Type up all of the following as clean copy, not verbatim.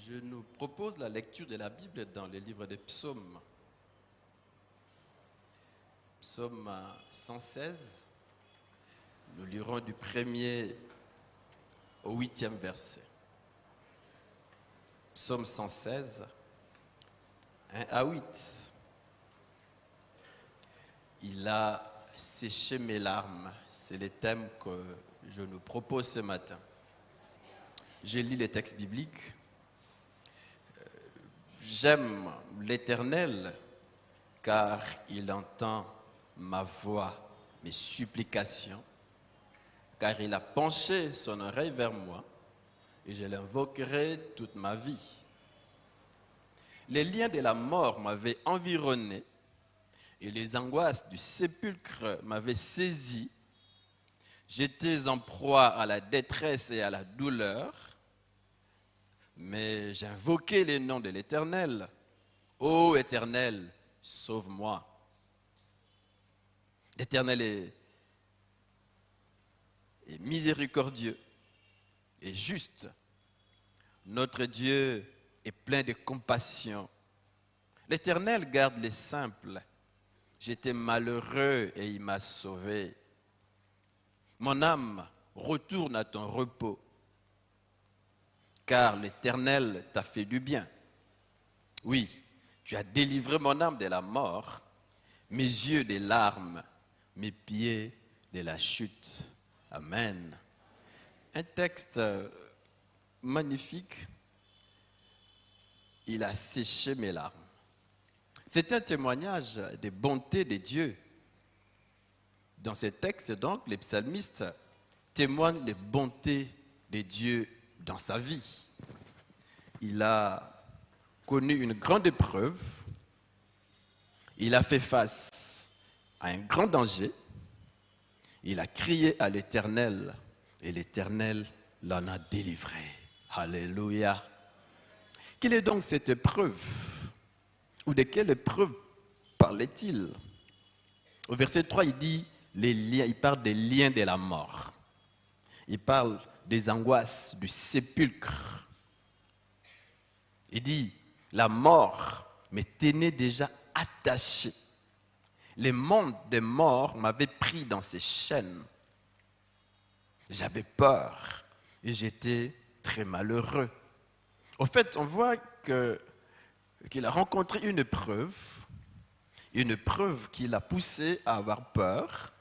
Je nous propose la lecture de la Bible dans le livre des psaumes. Psaume 116, nous lirons du 1er au 8e verset. Psaume 116, 1 à 8. Il a séché mes larmes. C'est le thème que je nous propose ce matin. Je lis les textes bibliques. J'aime l'Éternel car il entend ma voix, mes supplications, car il a penché son oreille vers moi et je l'invoquerai toute ma vie. Les liens de la mort m'avaient environné et les angoisses du sépulcre m'avaient saisi. J'étais en proie à la détresse et à la douleur, mais j'invoquais le nom de l'Éternel. Ô Éternel, sauve-moi. L'Éternel est miséricordieux et juste. Notre Dieu est plein de compassion. L'Éternel garde les simples. J'étais malheureux et il m'a sauvé. Mon âme retourne à ton repos, car l'Éternel t'a fait du bien. Oui, tu as délivré mon âme de la mort, mes yeux des larmes, mes pieds de la chute. Amen. Un texte magnifique. Il a séché mes larmes. C'est un témoignage des bontés de Dieu. Dans ce texte, donc, les psalmistes témoignent des bontés de Dieu dans sa vie. Il a connu une grande épreuve. Il a fait face à un grand danger. Il a crié à l'Éternel et l'Éternel l'en a délivré. Alléluia. Quelle est donc cette épreuve? Ou de quelle épreuve parlait-il? Au verset 3, il dit les liens, il parle des liens de la mort. Il parle des angoisses du sépulcre. Il dit la mort me tenait déjà attaché. Le monde des morts m'avait pris dans ses chaînes. J'avais peur et j'étais très malheureux. En fait, on voit qu'il a rencontré une épreuve qui l'a poussé à avoir peur,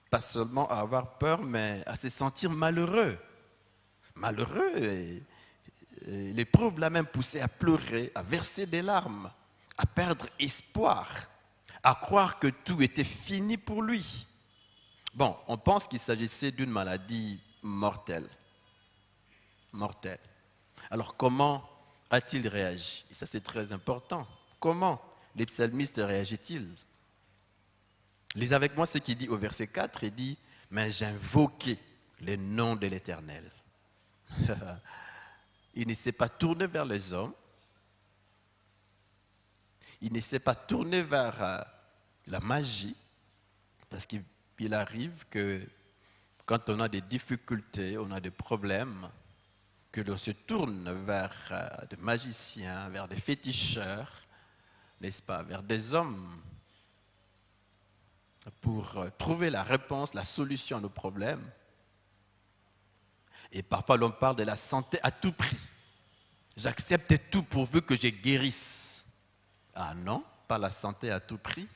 pas seulement à avoir peur, mais à se sentir malheureux. Malheureux, et l'épreuve l'a même poussé à pleurer, à verser des larmes, à perdre espoir, à croire que tout était fini pour lui. Bon, on pense qu'il s'agissait d'une maladie mortelle. Mortelle. Alors comment a-t-il réagi? Et ça c'est très important. Comment les psalmistes réagissent-ils? Lisez avec moi ce qu'il dit au verset 4. Il dit « Mais j'invoquais le nom de l'Éternel. » Il ne s'est pas tourné vers les hommes. Il ne s'est pas tourné vers la magie. Parce qu'il arrive que quand on a des difficultés, on a des problèmes, que l'on se tourne vers des magiciens, vers des féticheurs, n'est-ce pas, vers des hommes pour trouver la réponse, la solution à nos problèmes. Et parfois l'on parle de la santé à tout prix. J'accepte tout pourvu que je guérisse. Ah non, pas la santé à tout prix.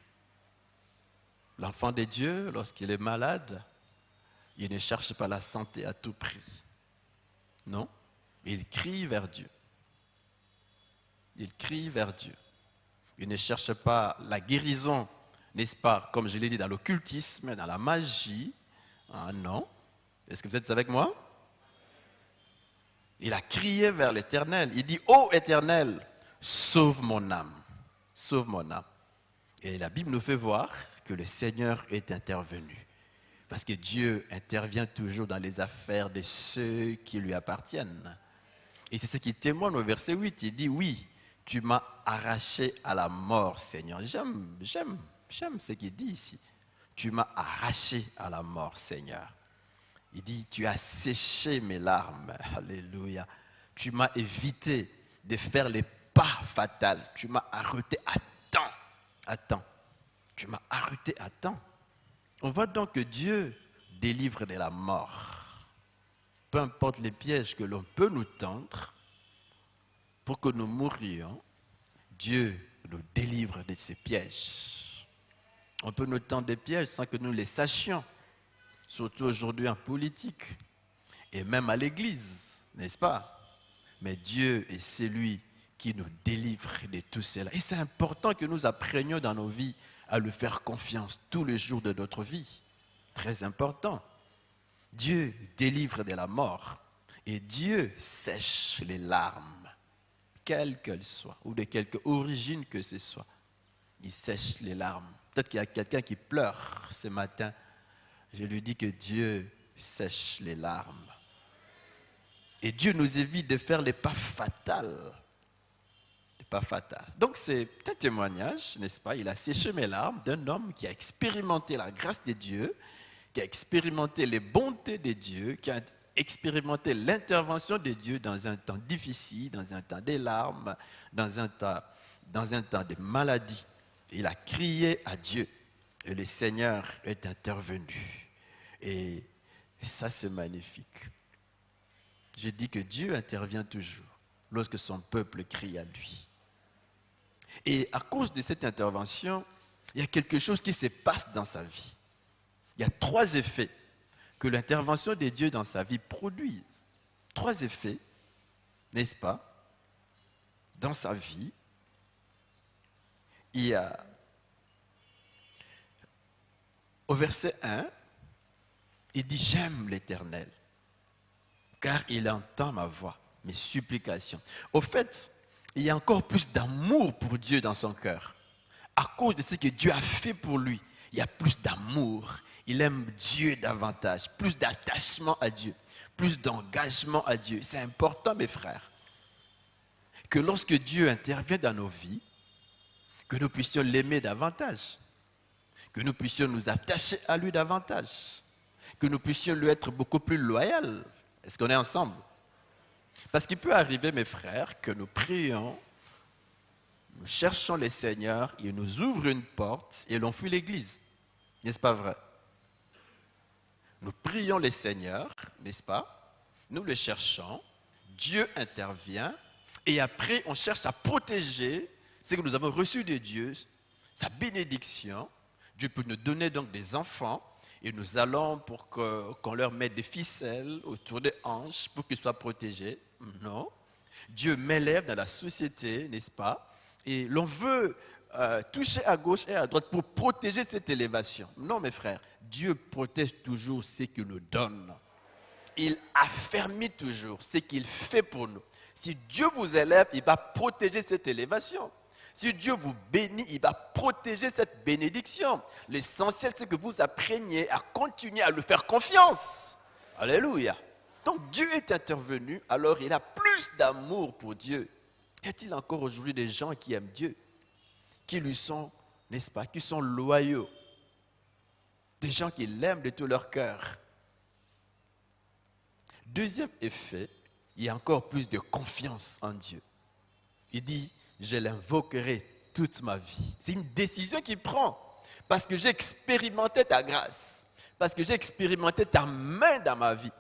L'enfant de Dieu, lorsqu'il est malade, il ne cherche pas la santé à tout prix. Non. Il crie vers Dieu. Il crie vers Dieu. Il ne cherche pas la guérison, n'est-ce pas, comme je l'ai dit, dans l'occultisme, dans la magie. Ah non. Est-ce que vous êtes avec moi? Il a crié vers l'Éternel. Il dit, ô Éternel, sauve mon âme. Sauve mon âme. Et la Bible nous fait voir que le Seigneur est intervenu. Parce que Dieu intervient toujours dans les affaires de ceux qui lui appartiennent. Et c'est ce qui témoigne au verset 8. Il dit, oui, tu m'as arraché à la mort, Seigneur. J'aime ce qu'il dit ici. Tu m'as arraché à la mort, Seigneur. Il dit, tu as séché mes larmes. Alléluia. Tu m'as évité de faire les pas fatals. Tu m'as arrêté à temps. À temps. Tu m'as arrêté à temps. On voit donc que Dieu délivre de la mort. Peu importe les pièges que l'on peut nous tendre pour que nous mourions, Dieu nous délivre de ces pièges. On peut nous tendre des pièges sans que nous les sachions, surtout aujourd'hui en politique et même à l'église, n'est-ce pas? Mais Dieu est celui qui nous délivre de tout cela. Et c'est important que nous apprenions dans nos vies à lui faire confiance tous les jours de notre vie. Très important. Dieu délivre de la mort et Dieu sèche les larmes, quelles qu'elles soient, ou de quelque origine que ce soit. Il sèche les larmes. Peut-être qu'il y a quelqu'un qui pleure ce matin. Je lui dis que Dieu sèche les larmes. Et Dieu nous évite de faire les pas fatals. Les pas fatals. Donc c'est un témoignage, n'est-ce pas? Il a séché mes larmes d'un homme qui a expérimenté la grâce de Dieu, qui a expérimenté les bontés de Dieu, qui a expérimenté l'intervention de Dieu dans un temps difficile, dans un temps des larmes, dans un temps de maladie. Il a crié à Dieu et le Seigneur est intervenu. Et ça, c'est magnifique. Je dis que Dieu intervient toujours lorsque son peuple crie à lui. Et à cause de cette intervention, il y a quelque chose qui se passe dans sa vie. Il y a 3 effets que l'intervention de Dieu dans sa vie produit. 3 effets, n'est-ce pas? Dans sa vie, il y a, au verset 1, il dit « J'aime l'Éternel, car il entend ma voix, mes supplications. » Au fait, il y a encore plus d'amour pour Dieu dans son cœur. À cause de ce que Dieu a fait pour lui, il y a plus d'amour. Il aime Dieu davantage, plus d'attachement à Dieu, plus d'engagement à Dieu. C'est important, mes frères, que lorsque Dieu intervient dans nos vies, que nous puissions l'aimer davantage, que nous puissions nous attacher à lui davantage, que nous puissions lui être beaucoup plus loyaux. Est-ce qu'on est ensemble? Parce qu'il peut arriver, mes frères, que nous prions, nous cherchons le Seigneur, il nous ouvre une porte et l'on fuit l'église. N'est-ce pas vrai? Nous prions le Seigneur, n'est-ce pas? Nous le cherchons, Dieu intervient et après on cherche à protéger ce que nous avons reçu de Dieu, sa bénédiction. Dieu peut nous donner donc des enfants et nous allons pour qu'on leur mette des ficelles autour des hanches pour qu'ils soient protégés. Non. Dieu m'élève dans la société, n'est-ce pas? Et l'on veut toucher à gauche et à droite pour protéger cette élévation. Non, mes frères, Dieu protège toujours ce qu'il nous donne. Il affermit toujours ce qu'il fait pour nous. Si Dieu vous élève, il va protéger cette élévation. Si Dieu vous bénit, il va protéger cette bénédiction. L'essentiel, c'est que vous appreniez à continuer à lui faire confiance. Alléluia. Donc Dieu est intervenu, alors il a plus d'amour pour Dieu. Y a-t-il encore aujourd'hui des gens qui aiment Dieu, qui lui sont, n'est-ce pas, qui sont loyaux, des gens qui l'aiment de tout leur cœur? Deuxième effet, il y a encore plus de confiance en Dieu. Il dit, je l'invoquerai toute ma vie. C'est une décision qu'il prend, parce que j'ai expérimenté ta grâce, parce que j'ai expérimenté ta main dans ma vie.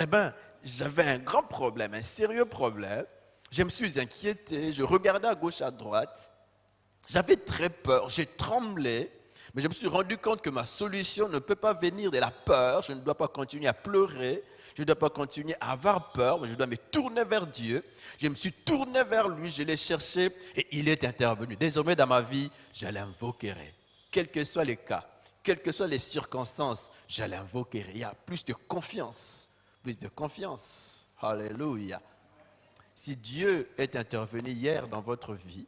Eh bien, j'avais un grand problème, un sérieux problème. Je me suis inquiété, je regardais à gauche, à droite. J'avais très peur, j'ai tremblé, mais je me suis rendu compte que ma solution ne peut pas venir de la peur. Je ne dois pas continuer à pleurer, je ne dois pas continuer à avoir peur, mais je dois me tourner vers Dieu. Je me suis tourné vers lui, je l'ai cherché et il est intervenu. Désormais dans ma vie, je l'invoquerai. Quels que soient les cas, quelles que soient les circonstances, je l'invoquerai. Il y a plus de confiance, plus de confiance. Alléluia. Si Dieu est intervenu hier dans votre vie,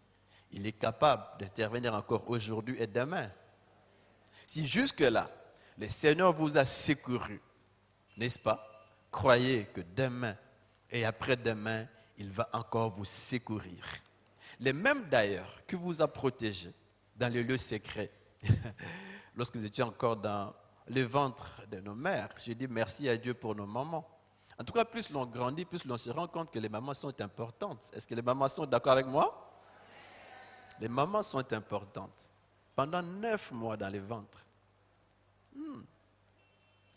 il est capable d'intervenir encore aujourd'hui et demain. Si jusque-là, le Seigneur vous a secouru, n'est-ce pas? Croyez que demain et après-demain, il va encore vous secourir. Les mêmes d'ailleurs que vous a protégés dans les lieux secrets. Lorsque nous étions encore dans le ventre de nos mères, j'ai dit merci à Dieu pour nos mamans. En tout cas, plus l'on grandit, plus l'on se rend compte que les mamans sont importantes. Est-ce que les mamans sont d'accord avec moi? Les mamans sont importantes. Pendant 9 mois dans les ventres,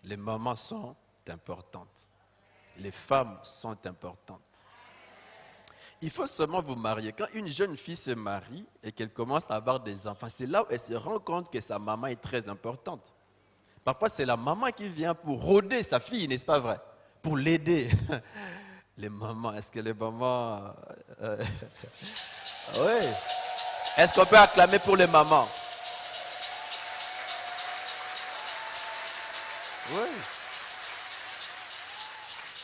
les mamans sont importantes. Les femmes sont importantes. Il faut seulement vous marier. Quand une jeune fille se marie et qu'elle commence à avoir des enfants, c'est là où elle se rend compte que sa maman est très importante. Parfois, c'est la maman qui vient pour rôder sa fille, n'est-ce pas vrai? Pour l'aider. Les mamans, est-ce que les mamans... Oui. Est-ce qu'on peut acclamer pour les mamans? Oui.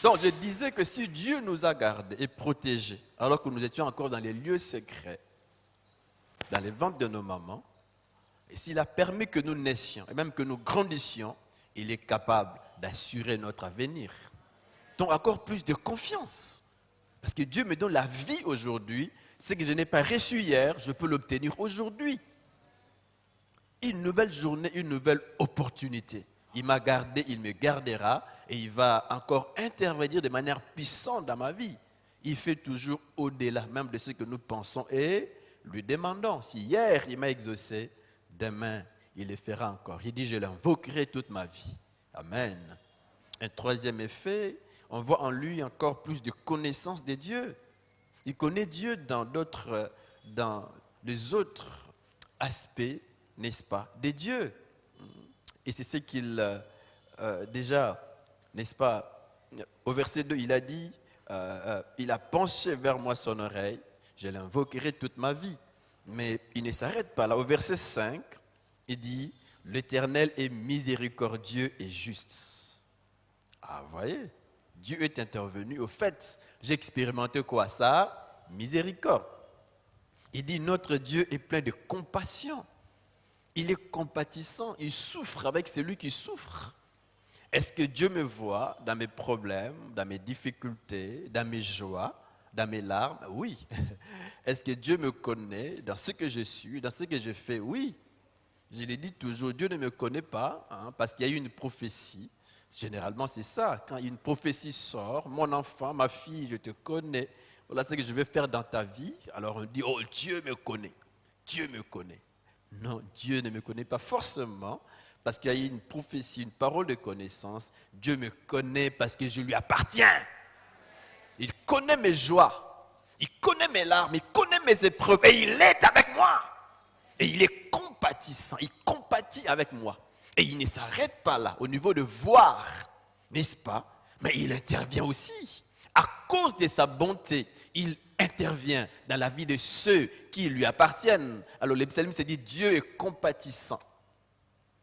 Donc, je disais que si Dieu nous a gardés et protégés, alors que nous étions encore dans les lieux secrets, dans les ventres de nos mamans, et s'il a permis que nous naissions, et même que nous grandissions, il est capable d'assurer notre avenir. Donc, encore plus de confiance. Parce que Dieu me donne la vie aujourd'hui. Ce que je n'ai pas reçu hier, je peux l'obtenir aujourd'hui. Une nouvelle journée, une nouvelle opportunité. Il m'a gardé, il me gardera et il va encore intervenir de manière puissante dans ma vie. Il fait toujours au-delà même de ce que nous pensons et lui demandons. Si hier il m'a exaucé, demain il le fera encore. Il dit, je l'invoquerai toute ma vie. Amen. Un troisième effet, on voit en lui encore plus de connaissance de Dieu. Il connaît Dieu dans les autres aspects, n'est-ce pas, de Dieu. Et c'est ce qu'il, déjà, n'est-ce pas, au verset 2, il a dit, il a penché vers moi son oreille, je l'invoquerai toute ma vie. Mais il ne s'arrête pas là. Au verset 5, il dit, l'Éternel est miséricordieux et juste. Ah, vous voyez, Dieu est intervenu. Au fait, j'ai expérimenté quoi? Ça, miséricorde. Il dit, notre Dieu est plein de compassion. Il est compatissant, il souffre avec celui qui souffre. Est-ce que Dieu me voit dans mes problèmes, dans mes difficultés, dans mes joies, dans mes larmes? Oui. Est-ce que Dieu me connaît dans ce que je suis, dans ce que je fais? Oui. Je l'ai dit toujours, Dieu ne me connaît pas, parce qu'il y a eu une prophétie. Généralement, c'est ça. Quand une prophétie sort, mon enfant, ma fille, je te connais. Voilà ce que je vais faire dans ta vie. Alors on dit, oh, Dieu me connaît. Dieu me connaît. Non, Dieu ne me connaît pas forcément parce qu'il y a une prophétie, une parole de connaissance. Dieu me connaît parce que je lui appartiens. Il connaît mes joies, il connaît mes larmes, il connaît mes épreuves et il est avec moi. Et il est compatissant, il compatit avec moi. Et il ne s'arrête pas là, au niveau de voir, n'est-ce pas? Mais il intervient aussi. À cause de sa bonté, il intervient dans la vie de ceux qui lui appartiennent. Alors le psalmiste dit, Dieu est compatissant.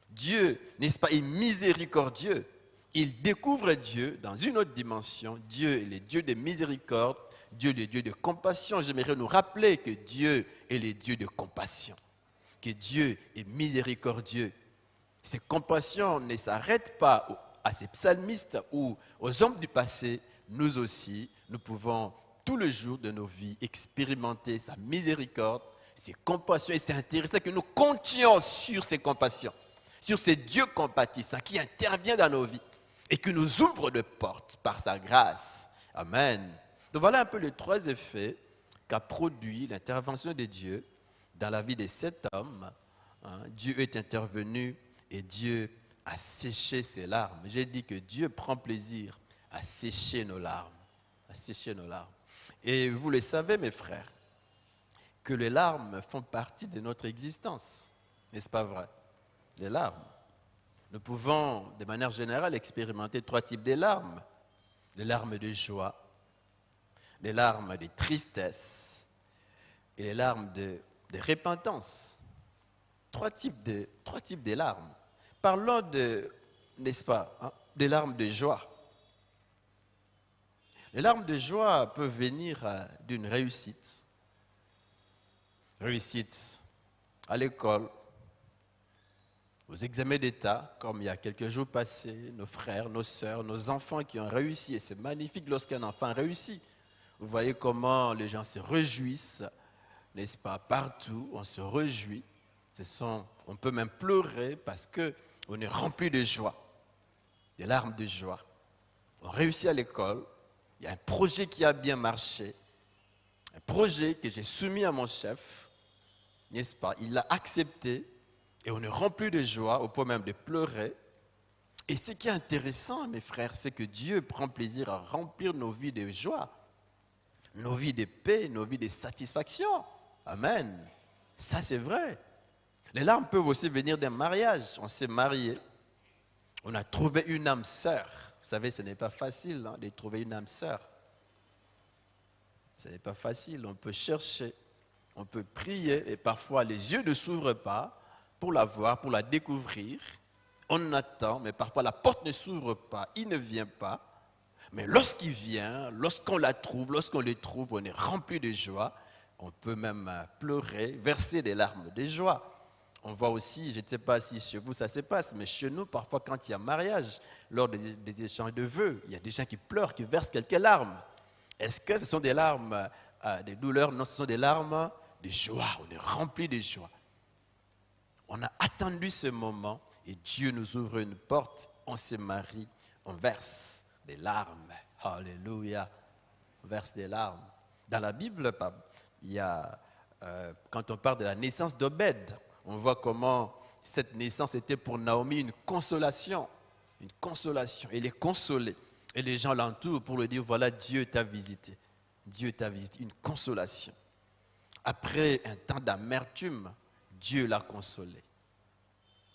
Dieu, n'est-ce pas, est miséricordieux. Il découvre Dieu dans une autre dimension. Dieu est le Dieu de miséricorde, Dieu est le Dieu de compassion. J'aimerais nous rappeler que Dieu est le Dieu de compassion, que Dieu est miséricordieux. Ces compassions ne s'arrêtent pas à ces psalmistes ou aux hommes du passé. Nous aussi, nous pouvons tout le jour de nos vies expérimenter sa miséricorde, ses compassions. Et c'est intéressant que nous comptions sur ces compassions, sur ces dieux compatissants qui intervient dans nos vies et qui nous ouvre de portes par sa grâce. Amen. Donc voilà un peu les 3 effets qu'a produit l'intervention de Dieu dans la vie de cet homme. Dieu est intervenu et Dieu a séché ses larmes. J'ai dit que Dieu prend plaisir à sécher nos larmes. À sécher nos larmes. Et vous le savez, mes frères, que les larmes font partie de notre existence. N'est-ce pas vrai? Les larmes. Nous pouvons, de manière générale, expérimenter 3 types de larmes. Les larmes de joie, les larmes de tristesse et les larmes de repentance. 3 types de larmes. Parlons de, n'est-ce pas, des larmes de joie. Les larmes de joie peuvent venir d'une réussite. Réussite à l'école, aux examens d'État, comme il y a quelques jours passés, nos frères, nos sœurs, nos enfants qui ont réussi. Et c'est magnifique lorsqu'un enfant réussit. Vous voyez comment les gens se réjouissent, n'est-ce pas? Partout, on se réjouit. On peut même pleurer parce qu'on est rempli de joie, des larmes de joie. on réussit à l'école, il y a un projet qui a bien marché, un projet que j'ai soumis à mon chef, n'est-ce pas? Il l'a accepté et on est rempli de joie au point même de pleurer. Et ce qui est intéressant, mes frères, c'est que Dieu prend plaisir à remplir nos vies de joie, nos vies de paix, nos vies de satisfaction. Amen. Ça, c'est vrai. Les larmes peuvent aussi venir d'un mariage. On s'est marié, on a trouvé une âme sœur. Vous savez, ce n'est pas facile de trouver une âme sœur. Ce n'est pas facile. On peut chercher, on peut prier, et parfois les yeux ne s'ouvrent pas pour la voir, pour la découvrir. On attend, mais parfois la porte ne s'ouvre pas, il ne vient pas. Mais lorsqu'il vient, lorsqu'on la trouve, lorsqu'on le trouve, on est rempli de joie. On peut même pleurer, verser des larmes de joie. On voit aussi, je ne sais pas si chez vous ça se passe, mais chez nous, parfois quand il y a mariage, lors des échanges de vœux, il y a des gens qui pleurent, qui versent quelques larmes. Est-ce que ce sont des larmes de douleur? Non, ce sont des larmes de joie. On est rempli de joie. On a attendu ce moment et Dieu nous ouvre une porte, on se marie, on verse des larmes. Alléluia. On verse des larmes. Dans la Bible, il y a, quand on parle de la naissance d'Obed, on voit comment cette naissance était pour Naomi une consolation. Une consolation. Elle est consolée. Et les gens l'entourent pour lui dire, voilà, Dieu t'a visité. Dieu t'a visité. Une consolation. Après un temps d'amertume, Dieu l'a consolé.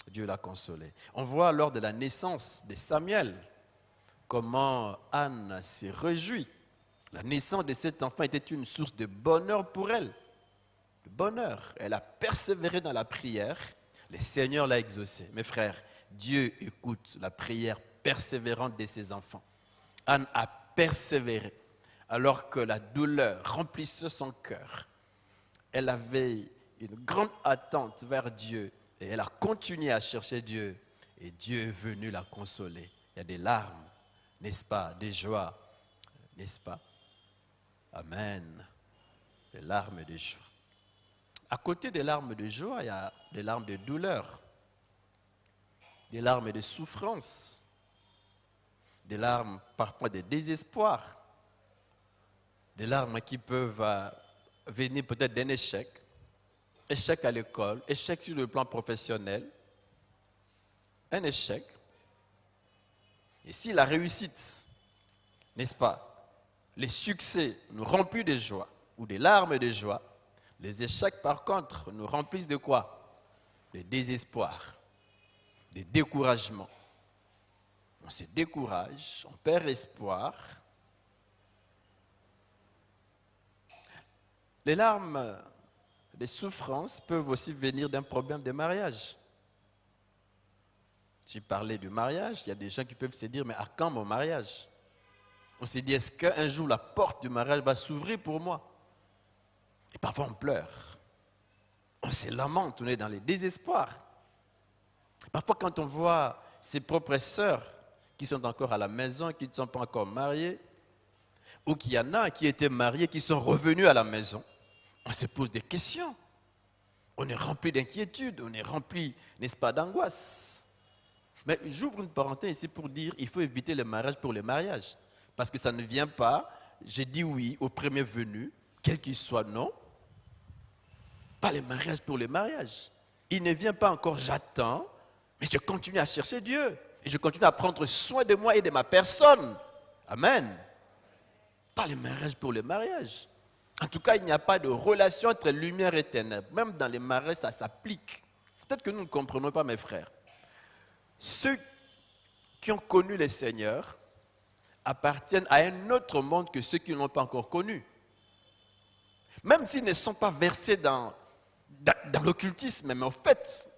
Dieu l'a consolé. On voit lors de la naissance de Samuel comment Anne s'est réjouie. La naissance de cet enfant était une source de bonheur pour elle. De bonheur. Elle a persévéré dans la prière. Le Seigneur l'a exaucé. Mes frères, Dieu écoute la prière persévérante de ses enfants. Anne a persévéré alors que la douleur remplissait son cœur. Elle avait une grande attente vers Dieu et elle a continué à chercher Dieu et Dieu est venu la consoler. Il y a des larmes, n'est-ce pas, des joies, n'est-ce pas? Amen. Des larmes de joie. À côté des larmes de joie, il y a des larmes de douleur, des larmes de souffrance, des larmes parfois de désespoir, des larmes qui peuvent venir peut-être d'un échec, échec à l'école, échec sur le plan professionnel, un échec. Et si la réussite, n'est-ce pas, les succès nous remplissent de joie ou des larmes de joie, les échecs par contre nous remplissent de quoi? De désespoir, de découragement. On se décourage, on perd espoir. Les larmes de souffrance peuvent aussi venir d'un problème de mariage. J'ai parlé du mariage, il y a des gens qui peuvent se dire, mais à quand mon mariage? On se dit, est-ce qu'un jour la porte du mariage va s'ouvrir pour moi? Et parfois on pleure, on se lamente, on est dans les désespoirs. Parfois quand on voit ses propres sœurs qui sont encore à la maison, qui ne sont pas encore mariées, ou qu'il y en a qui étaient mariés, qui sont revenus à la maison, on se pose des questions. On est rempli d'inquiétude, on est rempli, n'est-ce pas, d'angoisse. Mais j'ouvre une parenthèse ici pour dire qu'il faut éviter le mariage pour le mariage. Parce que ça ne vient pas, j'ai dit oui au premier venu, quel qu'il soit, non. Pas le mariage pour le mariage. Il ne vient pas encore, j'attends, mais je continue à chercher Dieu. Et je continue à prendre soin de moi et de ma personne. Amen. Pas le mariage pour le mariage. En tout cas, il n'y a pas de relation entre lumière et ténèbres. Même dans les mariages, ça s'applique. Peut-être que nous ne comprenons pas, mes frères. Ceux qui ont connu le Seigneur appartiennent à un autre monde que ceux qui ne l'ont pas encore connu. Même s'ils ne sont pas versés dans l'occultisme, mais en fait,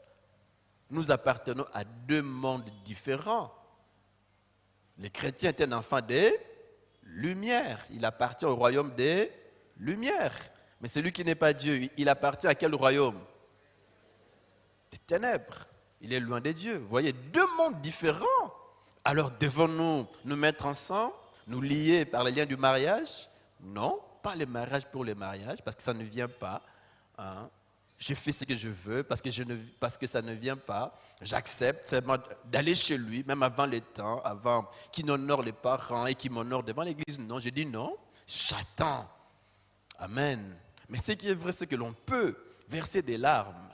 nous appartenons à deux mondes différents. Le chrétien est un enfant des lumières. Il appartient au royaume des lumières. Mais celui qui n'est pas Dieu, il appartient à quel royaume? Des ténèbres. Il est loin de Dieu. Vous voyez, deux mondes différents. Alors devons-nous nous mettre ensemble, nous lier par les liens du mariage? Non, pas le mariage pour le mariage, parce que ça ne vient pas Je fais ce que je veux parce que ça ne vient pas. J'accepte seulement d'aller chez lui, même avant les temps, avant qu'il n'honore les parents et qu'il m'honore devant l'église. Non, je dis non, j'attends. Amen. Mais ce qui est vrai, c'est que l'on peut verser des larmes,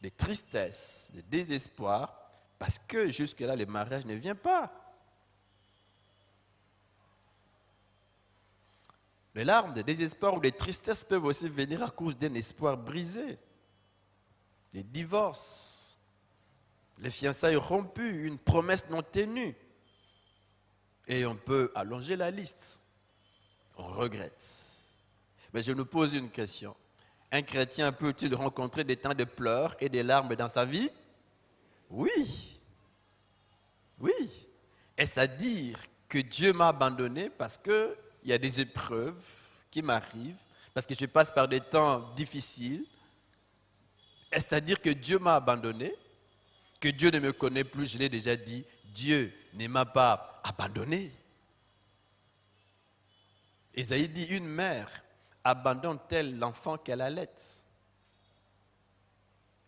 des tristesses, des désespoirs, parce que jusque-là, le mariage ne vient pas. Les larmes de désespoir ou de tristesse peuvent aussi venir à cause d'un espoir brisé, des divorces, les fiançailles rompues, une promesse non tenue. Et on peut allonger la liste. On regrette. Mais je nous pose une question. Un chrétien peut-il rencontrer des temps de pleurs et des larmes dans sa vie? Oui. Oui. Est-ce à dire que Dieu m'a abandonné parce qu'il y a des épreuves qui m'arrivent, parce que je passe par des temps difficiles? Est-ce à dire que Dieu m'a abandonné? Que Dieu ne me connaît plus? Je l'ai déjà dit, Dieu ne m'a pas abandonné. Ésaïe dit, une mère abandonne-t-elle l'enfant qu'elle allait?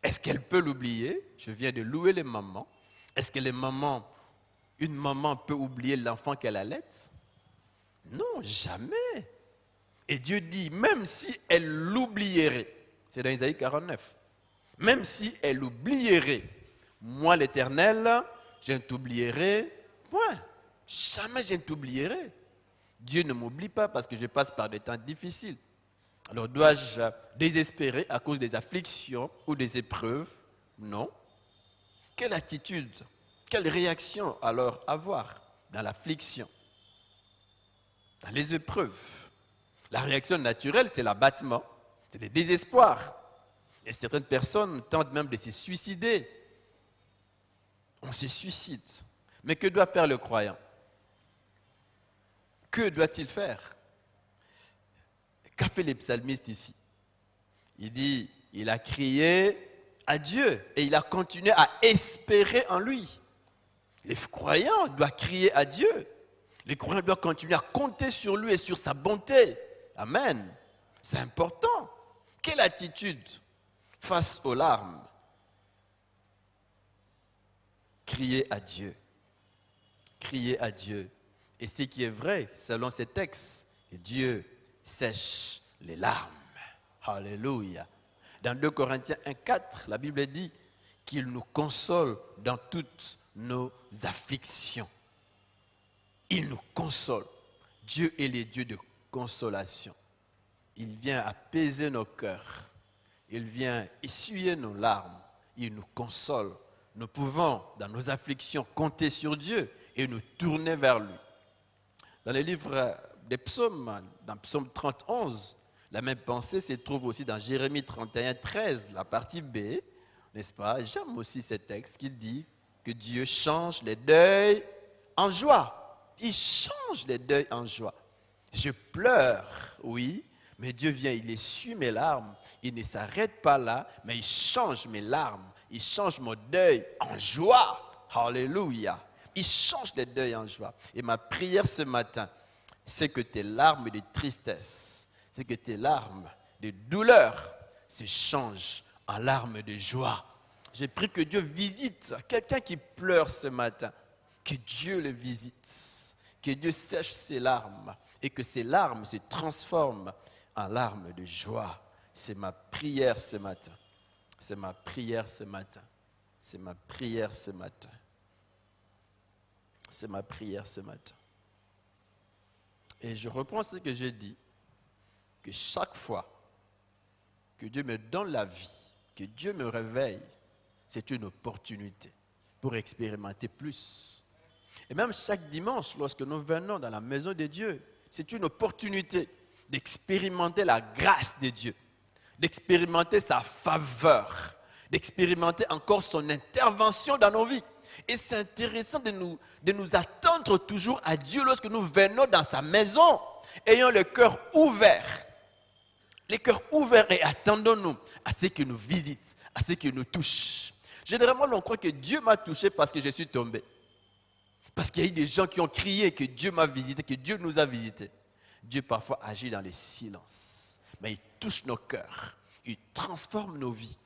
Est-ce qu'elle peut l'oublier? Je viens de louer les mamans. Est-ce que une maman peut oublier l'enfant qu'elle allait? Non, jamais. Et Dieu dit, même si elle l'oublierait, c'est dans Isaïe 49, même si elle oublierait, moi l'Éternel, je ne t'oublierai point. Jamais je ne t'oublierai. Dieu ne m'oublie pas parce que je passe par des temps difficiles. Alors dois-je désespérer à cause des afflictions ou des épreuves? Non. Quelle attitude, quelle réaction alors avoir dans l'affliction, dans les épreuves? La réaction naturelle, c'est l'abattement, c'est le désespoir. Et certaines personnes tentent même de se suicider. On se suicide. Mais que doit faire le croyant? Que doit-il faire? Qu'a fait les psalmistes ici? Il dit, il a crié à Dieu et il a continué à espérer en lui. Les croyants doivent crier à Dieu. Les croyants doivent continuer à compter sur lui et sur sa bonté. Amen. C'est important. Quelle attitude face aux larmes? Crier à Dieu. Crier à Dieu. Et ce qui est vrai, selon ces textes, Dieu sèche les larmes. Alléluia. Dans 2 Corinthiens 1,4, la Bible dit qu'il nous console dans toutes nos afflictions. Il nous console. Dieu est le Dieu de consolation. Il vient apaiser nos cœurs. Il vient essuyer nos larmes. Il nous console. Nous pouvons, dans nos afflictions, compter sur Dieu et nous tourner vers lui. Dans le livre des psaumes, dans Psaume 31, la même pensée se trouve aussi dans Jérémie 31, 13, la partie B, n'est-ce pas? J'aime aussi ce texte qui dit que Dieu change les deuils en joie. Il change les deuils en joie. Je pleure, oui, mais Dieu vient, il essuie mes larmes. Il ne s'arrête pas là, mais il change mes larmes. Il change mon deuil en joie. Alléluia. Il change les deuils en joie. Et ma prière ce matin, c'est que tes larmes de tristesse, c'est que tes larmes de douleur se changent en larmes de joie. J'ai prié que Dieu visite quelqu'un qui pleure ce matin. Que Dieu le visite. Que Dieu sèche ses larmes. Et que ces larmes se transforment en larmes de joie. C'est ma prière ce matin. C'est ma prière ce matin. C'est ma prière ce matin. C'est ma prière ce matin. Et je reprends ce que j'ai dit, que chaque fois que Dieu me donne la vie, que Dieu me réveille, c'est une opportunité pour expérimenter plus. Et même chaque dimanche, lorsque nous venons dans la maison de Dieu, c'est une opportunité d'expérimenter la grâce de Dieu, d'expérimenter sa faveur, d'expérimenter encore son intervention dans nos vies. Et c'est intéressant de nous attendre toujours à Dieu lorsque nous venons dans sa maison, ayant le cœur ouvert. Les cœurs ouverts et attendons-nous à ce qu'il nous visite, à ce qu'il nous touche. Généralement, on croit que Dieu m'a touché parce que je suis tombé. Parce qu'il y a eu des gens qui ont crié que Dieu m'a visité, que Dieu nous a visités. Dieu parfois agit dans le silence, mais il touche nos cœurs. il transforme nos vies.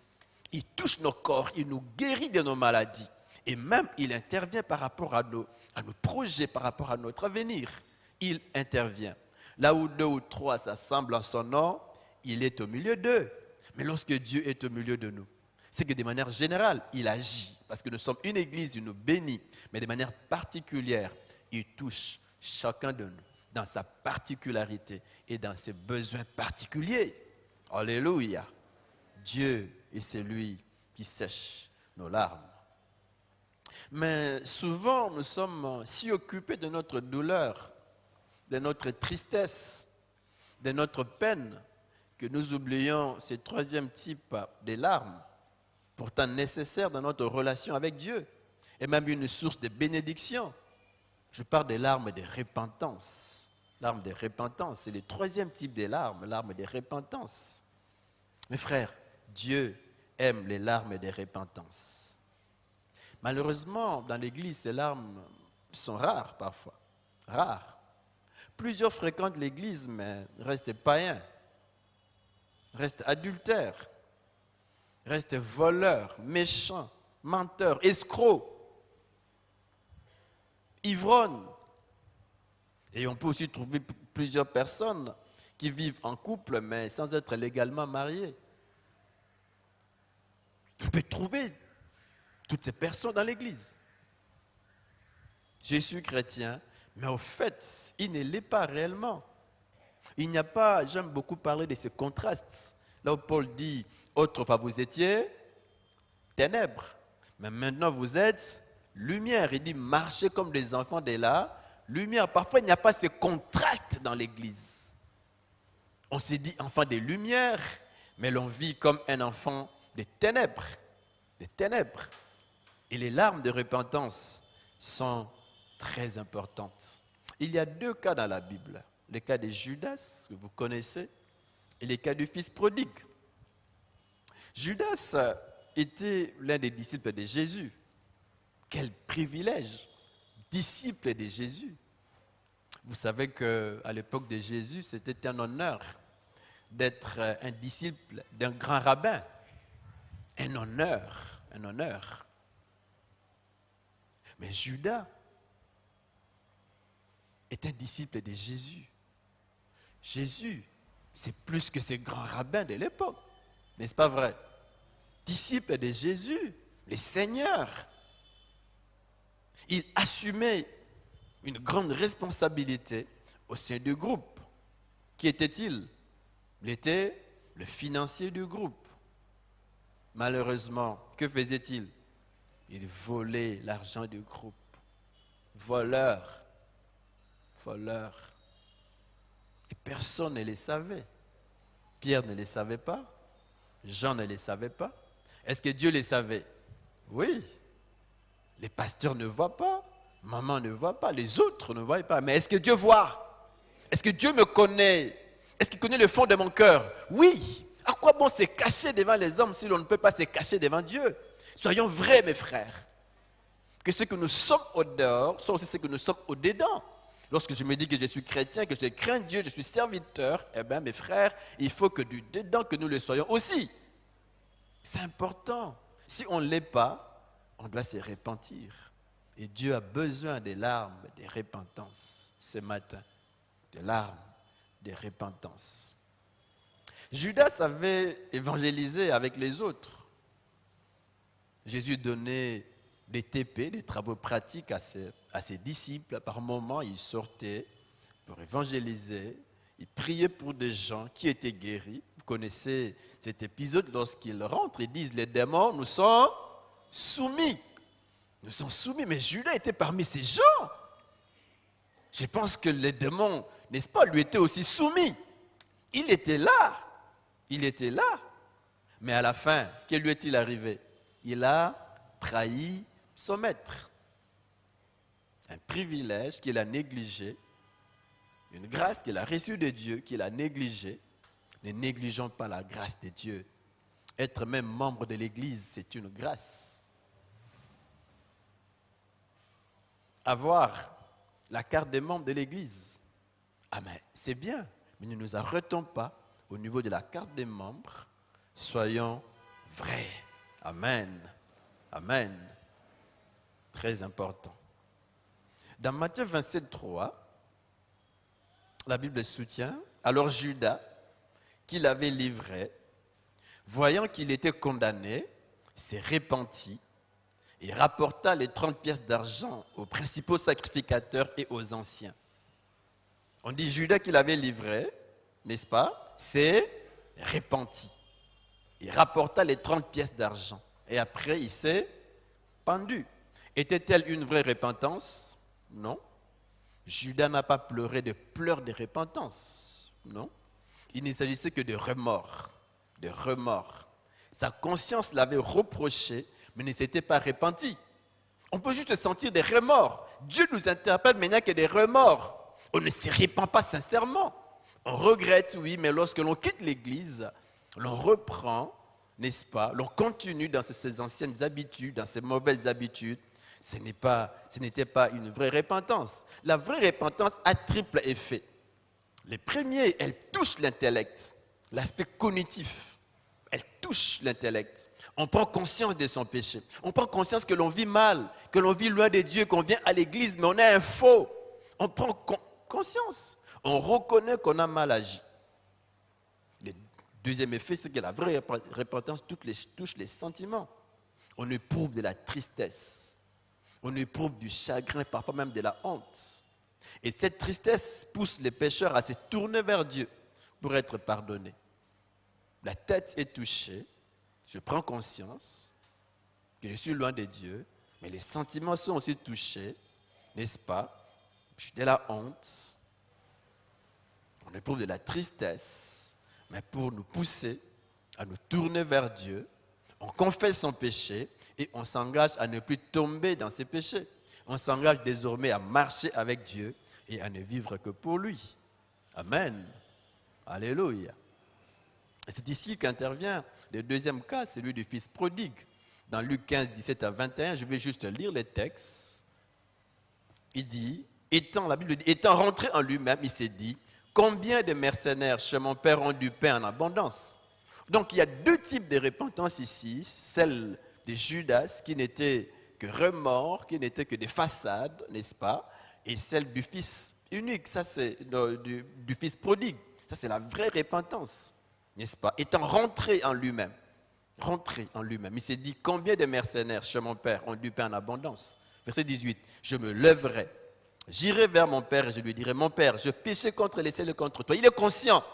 Il touche nos corps, il nous guérit de nos maladies. Et même, il intervient par rapport à nos projets, par rapport à notre avenir. Il intervient. Là où 2 ou 3 s'assemblent en son nom, il est au milieu d'eux. Mais lorsque Dieu est au milieu de nous, c'est que de manière générale, il agit. Parce que nous sommes une église, il nous bénit. Mais de manière particulière, il touche chacun de nous dans sa particularité et dans ses besoins particuliers. Alléluia. Dieu est celui qui sèche nos larmes. Mais souvent, nous sommes si occupés de notre douleur, de notre tristesse, de notre peine, que nous oublions ce 3e type des larmes, pourtant nécessaires dans notre relation avec Dieu, et même une source de bénédiction. Je parle des larmes de repentance. Larmes de repentance, c'est le 3e type des larmes, larmes de repentance. Mes frères, Dieu aime les larmes de repentance. Malheureusement, dans l'Église, ces larmes sont rares parfois. Rares. Plusieurs fréquentent l'Église, mais restent païens, restent adultères, restent voleurs, méchants, menteurs, escrocs, ivrognes. Et on peut aussi trouver plusieurs personnes qui vivent en couple, mais sans être légalement mariées. On peut trouver toutes ces personnes dans l'Église. Je suis chrétien, mais au fait, il ne l'est pas réellement. Il n'y a pas, j'aime beaucoup parler de ces contrastes. Là où Paul dit, autrefois vous étiez ténèbres, mais maintenant vous êtes lumière. Il dit, marchez comme des enfants de la lumière. Parfois, il n'y a pas ces contrastes dans l'Église. On se dit enfant des lumières, mais l'on vit comme un enfant des ténèbres. Des ténèbres. Et les larmes de repentance sont très importantes. Il y a 2 cas dans la Bible. Le cas de Judas, que vous connaissez, et le cas du fils prodigue. Judas était l'un des disciples de Jésus. Quel privilège! Disciple de Jésus. Vous savez qu'à l'époque de Jésus, c'était un honneur d'être un disciple d'un grand rabbin. Un honneur, un honneur. Mais Judas est un disciple de Jésus. Jésus, c'est plus que ces grands rabbins de l'époque. N'est-ce pas vrai? Disciple de Jésus, le Seigneur. Il assumait une grande responsabilité au sein du groupe. Qui était-il? Il était le financier du groupe. Malheureusement, que faisait-il? Il volait l'argent du groupe. Voleur. Voleur. Et personne ne le savait. Pierre ne le savait pas. Jean ne le savait pas. Est-ce que Dieu le savait? Oui. Les pasteurs ne voient pas. Maman ne voit pas. Les autres ne voient pas. Mais est-ce que Dieu voit? Est-ce que Dieu me connaît? Est-ce qu'il connaît le fond de mon cœur? Oui. À quoi bon se cacher devant les hommes si l'on ne peut pas se cacher devant Dieu? Soyons vrais, mes frères. Que ce que nous sommes au dehors soit aussi ce que nous sommes au dedans. Lorsque je me dis que je suis chrétien, que je crains Dieu, je suis serviteur, eh bien, mes frères, il faut que du dedans que nous le soyons aussi. C'est important. Si on ne l'est pas, on doit se repentir. Et Dieu a besoin des larmes de repentance ce matin. Des larmes de repentance. Judas avait évangélisé avec les autres. Jésus donnait des TP, des travaux pratiques à ses disciples. Par moments, il sortait pour évangéliser. Il priait pour des gens qui étaient guéris. Vous connaissez cet épisode lorsqu'ils rentrent, ils disent, les démons nous sont soumis. Nous sommes soumis, mais Judas était parmi ces gens. Je pense que les démons, n'est-ce pas, lui étaient aussi soumis. Il était là. Il était là. Mais à la fin, que lui est-il arrivé? Il a trahi son maître. Un privilège qu'il a négligé, une grâce qu'il a reçue de Dieu, qu'il a négligée. Ne négligeons pas la grâce de Dieu. Être même membre de l'Église, c'est une grâce. Avoir la carte des membres de l'Église, ah mais c'est bien, mais ne nous arrêtons pas au niveau de la carte des membres soyons vrais. Amen. Amen. Très important. Dans Matthieu 27, 3, la Bible soutient, alors Judas, qui l'avait livré, voyant qu'il était condamné, s'est repenti et rapporta les 30 pièces d'argent aux principaux sacrificateurs et aux anciens. On dit Judas qui l'avait livré, n'est-ce pas, s'est repenti. Il rapporta les 30 pièces d'argent et après il s'est pendu. Était-elle une vraie repentance? Non. Judas n'a pas pleuré de pleurs de repentance. Non. Il ne s'agissait que de remords. De remords. Sa conscience l'avait reproché, mais ne s'était pas repenti. On peut juste sentir des remords. Dieu nous interpelle maintenant que des remords. On ne se repent pas sincèrement. On regrette, oui, mais lorsque l'on quitte l'église, l'on reprend, n'est-ce pas, l'on continue dans ses anciennes habitudes, dans ses mauvaises habitudes. Ce n'était pas une vraie repentance. La vraie repentance a triple effet. Le premier, elle touche l'intellect, l'aspect cognitif. Elle touche l'intellect. On prend conscience de son péché. On prend conscience que l'on vit mal, que l'on vit loin de Dieu, qu'on vient à l'église, mais on est un faux. On prend conscience. On reconnaît qu'on a mal agi. Le deuxième effet, c'est que la vraie repentance touche les sentiments. On éprouve de la tristesse. On éprouve du chagrin, parfois même de la honte. Et cette tristesse pousse les pécheurs à se tourner vers Dieu pour être pardonnés. La tête est touchée, je prends conscience que je suis loin de Dieu, mais les sentiments sont aussi touchés, n'est-ce pas? J'ai de la honte, on éprouve de la tristesse, mais pour nous pousser à nous tourner vers Dieu, on confesse son péché et on s'engage à ne plus tomber dans ses péchés. On s'engage désormais à marcher avec Dieu et à ne vivre que pour lui. Amen. Alléluia. Et c'est ici qu'intervient le deuxième cas, celui du fils prodigue. Dans Luc 15, 17 à 21, je vais juste lire les textes. Il dit, la Bible dit, étant rentré en lui-même, il s'est dit, combien de mercenaires chez mon père ont du pain en abondance? Donc il y a deux types de repentance ici, celle de Judas qui n'était que remords, qui n'était que des façades, n'est-ce pas? Et celle du fils unique, ça c'est du fils prodigue. Ça c'est la vraie repentance, n'est-ce pas? Étant rentré en lui-même, il s'est dit, combien de mercenaires chez mon père ont du pain en abondance? Verset 18, je me lèverai, j'irai vers mon père et je lui dirai, mon père, je péchais contre les cieux et contre toi. Il est conscient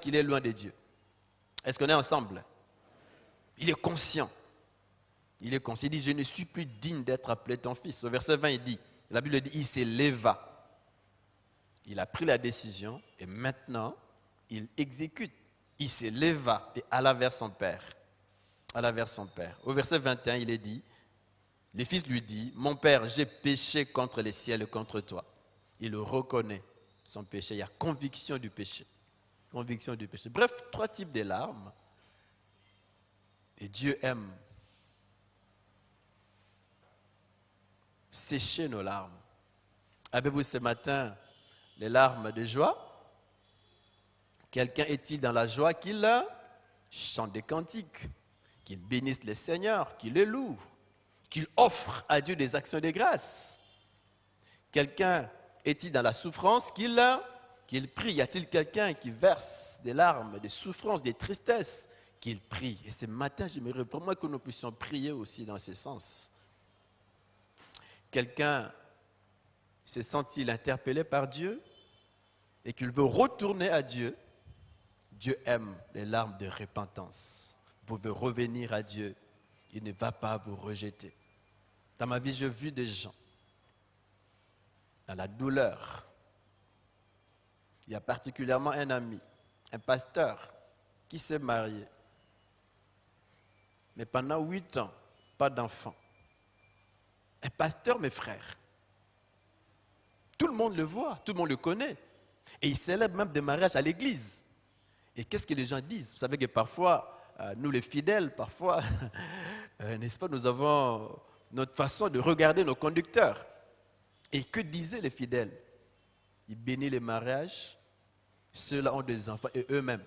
qu'il est loin de Dieu. Est-ce qu'on est ensemble? Il est conscient. Il dit, je ne suis plus digne d'être appelé ton fils. Au verset 20, il dit, la Bible dit, il s'éleva. Il a pris la décision et maintenant, il exécute. Il s'éleva et alla vers son père. Au verset 21, il est dit, le fils lui dit, mon père, j'ai péché contre les ciels et contre toi. Il reconnaît son péché. Il y a conviction du péché. Bref, trois types de larmes. Et Dieu aime sécher nos larmes. Avez-vous ce matin les larmes de joie? Quelqu'un est-il dans la joie qu'il chante des cantiques, qu'il bénisse le Seigneur, qu'il le loue, qu'il offre à Dieu des actions de grâce? Quelqu'un est-il dans la souffrance qu'il prie? Y a-t-il quelqu'un qui verse des larmes, des souffrances, des tristesses, qu'il prie? Et ce matin, j'aimerais vraiment que nous puissions prier aussi dans ce sens. Quelqu'un se sent-il interpellé par Dieu et qu'il veut retourner à Dieu? Dieu aime les larmes de repentance. Vous pouvez revenir à Dieu, il ne va pas vous rejeter. Dans ma vie, j'ai vu des gens dans la douleur. Il y a particulièrement un ami, un pasteur, qui s'est marié. Mais pendant 8 ans, pas d'enfant. Un pasteur, mes frères. Tout le monde le voit, tout le monde le connaît. Et il célèbre même des mariages à l'église. Et qu'est-ce que les gens disent? Vous savez que parfois, nous les fidèles, parfois, n'est-ce pas, nous avons notre façon de regarder nos conducteurs. Et que disaient les fidèles? Ils bénissent les mariages, ceux-là ont des enfants et eux-mêmes.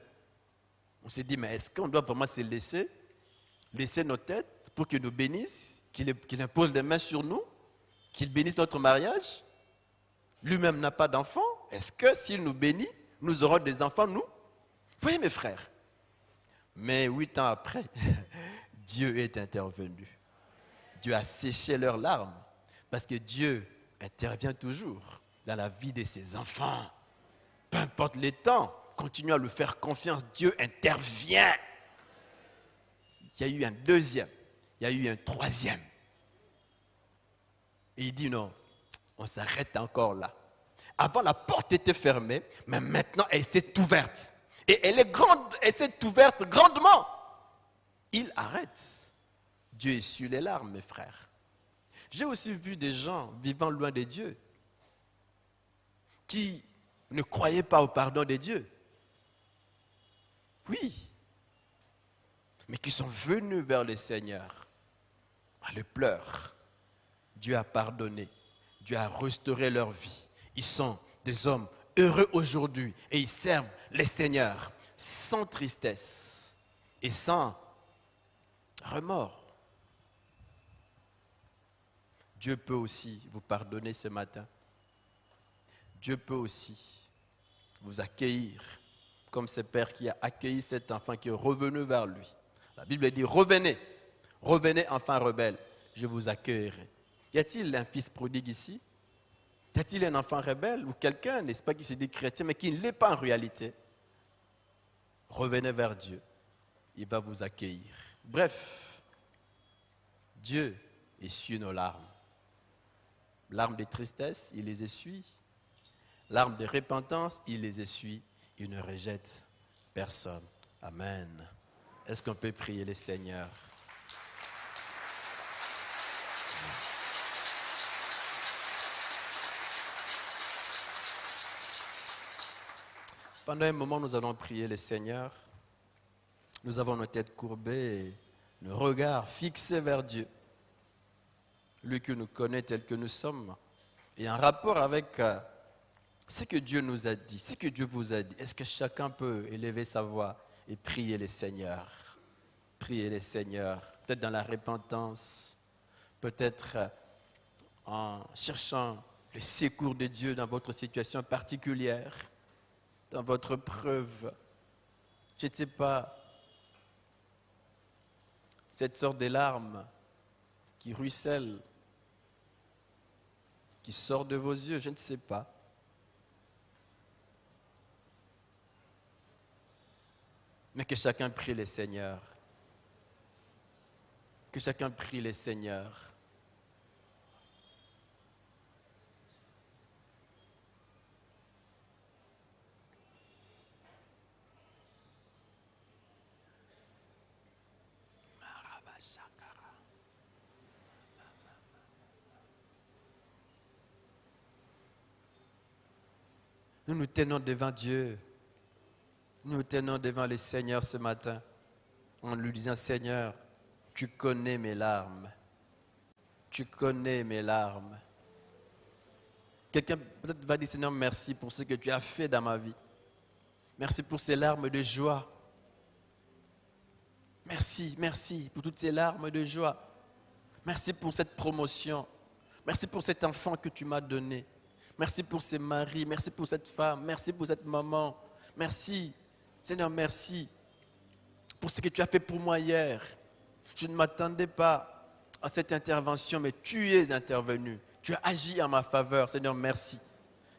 On s'est dit, mais est-ce qu'on doit vraiment se laisser nos têtes pour qu'il nous bénisse, qu'il impose des mains sur nous, qu'il bénisse notre mariage? Lui-même n'a pas d'enfant. Est-ce que s'il nous bénit, nous aurons des enfants, nous? Vous voyez mes frères? Mais 8 ans après, Dieu est intervenu. Dieu a séché leurs larmes. Parce que Dieu intervient toujours dans la vie de ses enfants. Peu importe les temps, continue à lui faire confiance. Dieu intervient. Il y a eu un deuxième, il y a eu un troisième. Et il dit non, on s'arrête encore là. Avant, la porte était fermée, mais maintenant, elle s'est ouverte. Et elle est grande, elle s'est ouverte grandement. Il arrête. Dieu essuie les larmes, mes frères. J'ai aussi vu des gens vivant loin de Dieu qui ne croyaient pas au pardon de Dieu. Oui. Mais qui sont venus vers le Seigneur. Le pleurs. Dieu a pardonné. Dieu a restauré leur vie. Ils sont des hommes heureux aujourd'hui et ils servent les Seigneurs sans tristesse et sans remords. Dieu peut aussi vous pardonner ce matin. Dieu peut aussi vous accueillir comme ce père qui a accueilli cet enfant qui est revenu vers lui. La Bible dit, revenez, revenez enfants rebelles, je vous accueillerai. Y a-t-il un fils prodigue ici? Y a-t-il un enfant rebelle ou quelqu'un, n'est-ce pas, qui se dit chrétien mais qui ne l'est pas en réalité? Revenez vers Dieu, il va vous accueillir. Bref, Dieu essuie nos larmes. Larmes de tristesse, il les essuie. Larmes de repentance, il les essuie. Il ne rejette personne. Amen. Est-ce qu'on peut prier le Seigneur? Pendant un moment, nous allons prier le Seigneur. Nous avons nos têtes courbées et nos regards fixés vers Dieu. Lui qui nous connaît tel que nous sommes. Et en rapport avec ce que Dieu nous a dit, ce que Dieu vous a dit, est-ce que chacun peut élever sa voix et prier le Seigneur? Prier le Seigneur, peut-être dans la repentance, peut-être en cherchant le secours de Dieu dans votre situation particulière, dans votre preuve. Je ne sais pas, cette sorte de larmes qui ruisselle, qui sort de vos yeux, je ne sais pas. Mais que chacun prie le Seigneur. Que chacun prie le Seigneur. Nous nous tenons devant Dieu. Nous nous tenons devant le Seigneur ce matin en lui disant, Seigneur, tu connais mes larmes. Tu connais mes larmes. Quelqu'un peut-être va dire, Seigneur, merci pour ce que tu as fait dans ma vie. Merci pour ces larmes de joie. Merci, merci pour toutes ces larmes de joie. Merci pour cette promotion. Merci pour cet enfant que tu m'as donné. Merci pour ces maris. Merci pour cette femme. Merci pour cette maman. Merci. Seigneur, merci pour ce que tu as fait pour moi hier. Je ne m'attendais pas à cette intervention, mais tu es intervenu. Tu as agi en ma faveur. Seigneur, merci.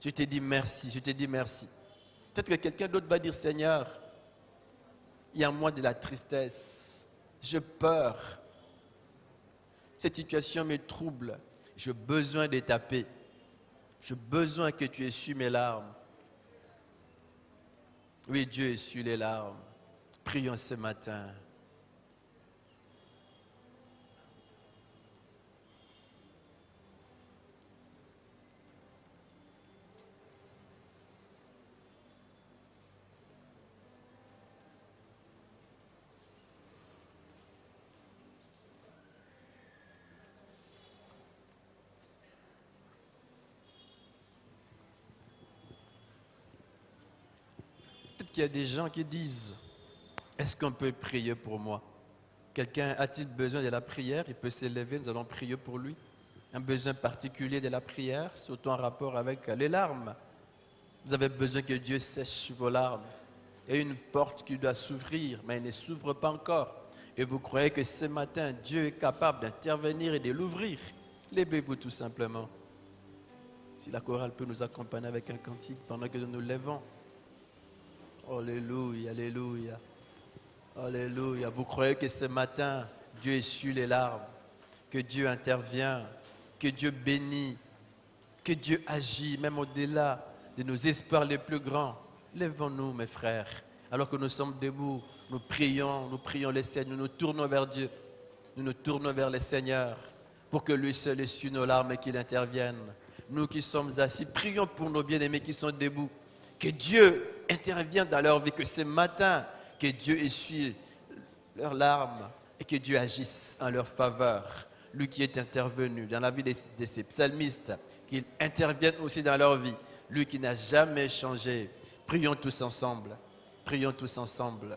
Je te dis merci. Je te dis merci. Peut-être que quelqu'un d'autre va dire, Seigneur, il y a en moi de la tristesse. J'ai peur. Cette situation me trouble. J'ai besoin de ta paix. J'ai besoin que tu essuies mes larmes. Oui, Dieu essuie les larmes. Prions ce matin. Peut-être qu'il y a des gens qui disent, Est-ce qu'on peut prier pour moi? Quelqu'un a-t-il besoin de la prière? Il peut s'élever, nous allons prier pour lui. Un besoin particulier de la prière, surtout en rapport avec les larmes. Vous avez besoin que Dieu sèche vos larmes. Il y a une porte qui doit s'ouvrir, mais elle ne s'ouvre pas encore. Et vous croyez que ce matin, Dieu est capable d'intervenir et de l'ouvrir. Levez-vous tout simplement. Si la chorale peut nous accompagner avec un cantique pendant que nous nous levons. Alléluia, alléluia. Alléluia. Vous croyez que ce matin, Dieu essuie les larmes, que Dieu intervient, que Dieu bénit, que Dieu agit, même au-delà de nos espoirs les plus grands. Lèvons-nous, mes frères, alors que nous sommes debout, nous prions le Seigneur, nous nous tournons vers Dieu, nous nous tournons vers le Seigneur, pour que lui seul essuie nos larmes et qu'il intervienne. Nous qui sommes assis, prions pour nos bien-aimés qui sont debout, que Dieu intervienne dans leur vie, que ce matin, que Dieu essuie leurs larmes et que Dieu agisse en leur faveur. Lui qui est intervenu dans la vie de ces psalmistes, qu'il intervienne aussi dans leur vie. Lui qui n'a jamais changé. Prions tous ensemble. Prions tous ensemble.